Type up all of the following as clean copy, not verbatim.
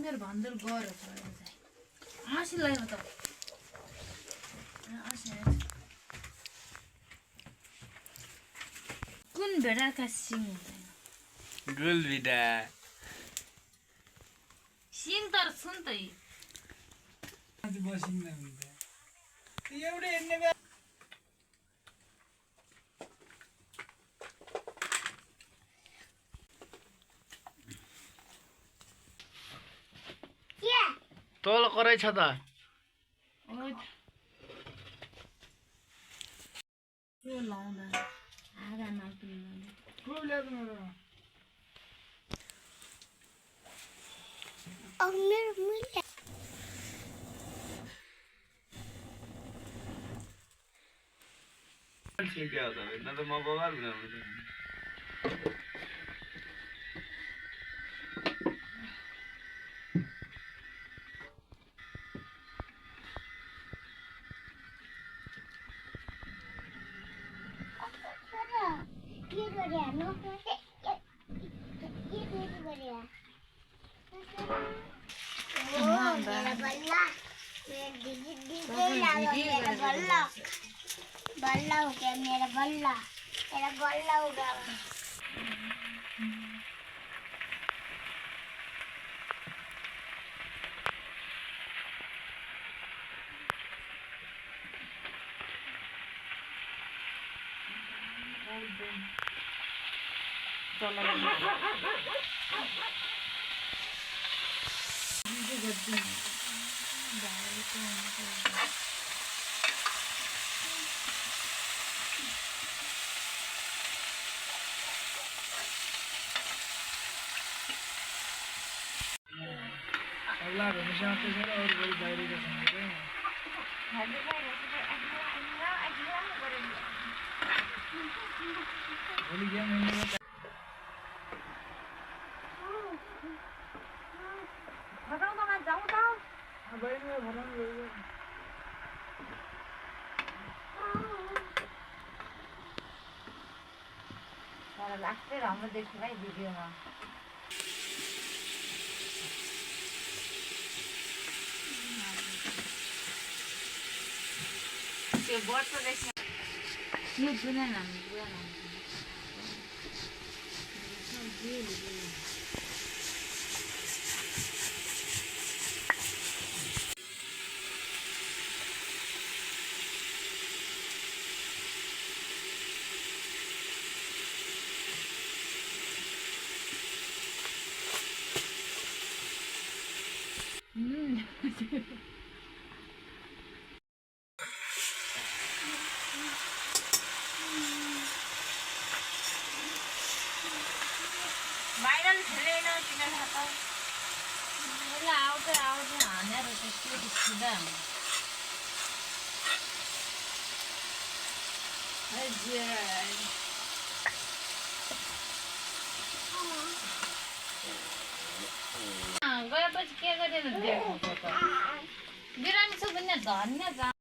मेरो भन्दै गएर आँसी लाग्यो त कुन भेडाका सिङ हुँदैन गोलभिडा सिङ तर सुन त बसिँदा हुन्छ एउटा हेर्ने तल कराइ छ त यो लाउँदा आधा नकिन्नु को ल्याएको मेरो क्या होता है ना तो मैं बवाल बनाऊंगा बल्ला हो गया मेरा बल्ला हो गया अगला हमेशा आते सर और बड़ी डायरी का समय है बोली क्या मैंने भगाउन मा जाऊ त भाई मैं भरन गयो तर लास्टै राम्रो देख्छु भाइ भिडियोमा त्यो बट्टो देख्छ यो जुनै नाम पुरा नाम भाइरल खेलेन किन थाहा ल आउँदै हानेर त्यस्तो छिदा गएपछि के गरेर देख्नु त बिरामी छ भने धन्य जा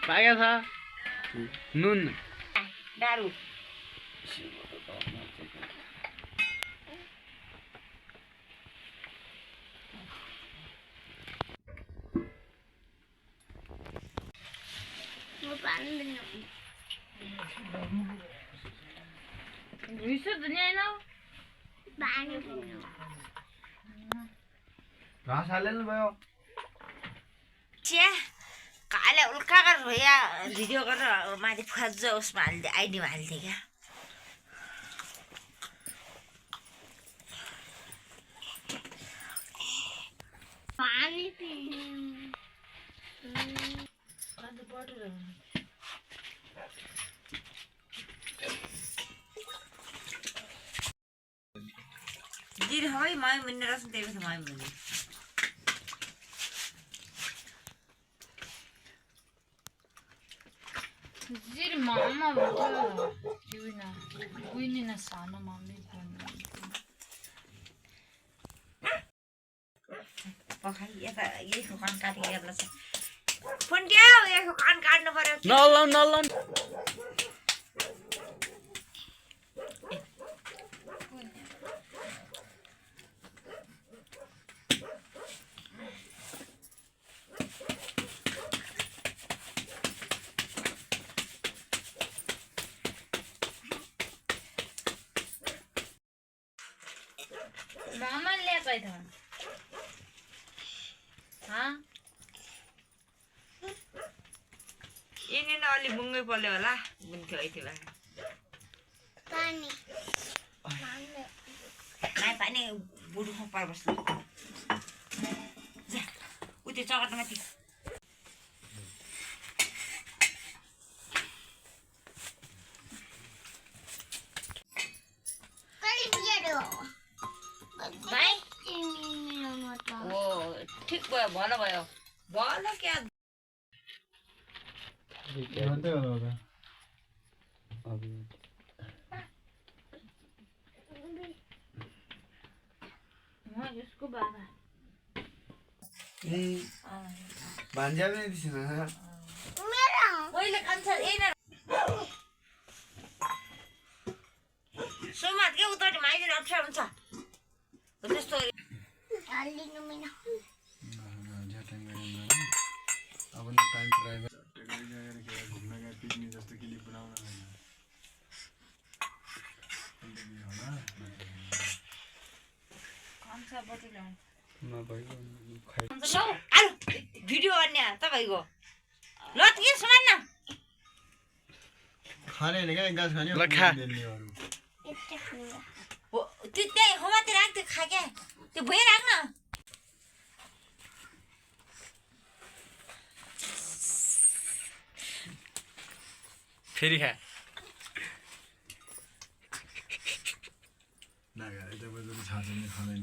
पाएका छ नुन दारु विशुद्ध दुनिया ना घाँस हालेन भयो चिया काले उल्का कर भैया भिडियो गरेर माथि फज्ज उसमा हाल्दे आइडीमा हाल्दे क्या पानी पीने जिर हवाई माई मुन्ने रस देवे माई मुन्ने जिर मामा भन्थ्यो तिउना उइनी न सानो मामी भन्नु पखाइ यता यसको कान काटेर हेर्ला छ फन्ट्याउ यसको कान काट्नु पर्यो नलाउ मामा ल्याकै त यिनी न अलि बुङ्गै पर्यो होला बुन्थ्यो यति बेला पानी नाइ पानी बुढुको पर बस्नु जा उतै चकट माथि कहिले बिहारो भाइ मिलाउनु त ओ ठिक भयो भलो भयो भलो क्या भन्दै होला म यसको बाबा भान्जा पनि दिसेन मेरो मैले कान्छ ए न सोमात के उतारि माइदिन अप्ठ्यारो हुन्छ त्यस्तो हालिदिनु मिन अब न टाइम प्राइभेट घुम्न गए पिकनिक जस्तो क्लिप बनाउन भिडियो गर्ने तपाईँको ल के सुनान न खाने क्या एक गाछ खाने यति ठुलो त्यो त्यही होमातिर राख त्यो खा क्या त्यो भइ राख्न फेरि खा खाँदैन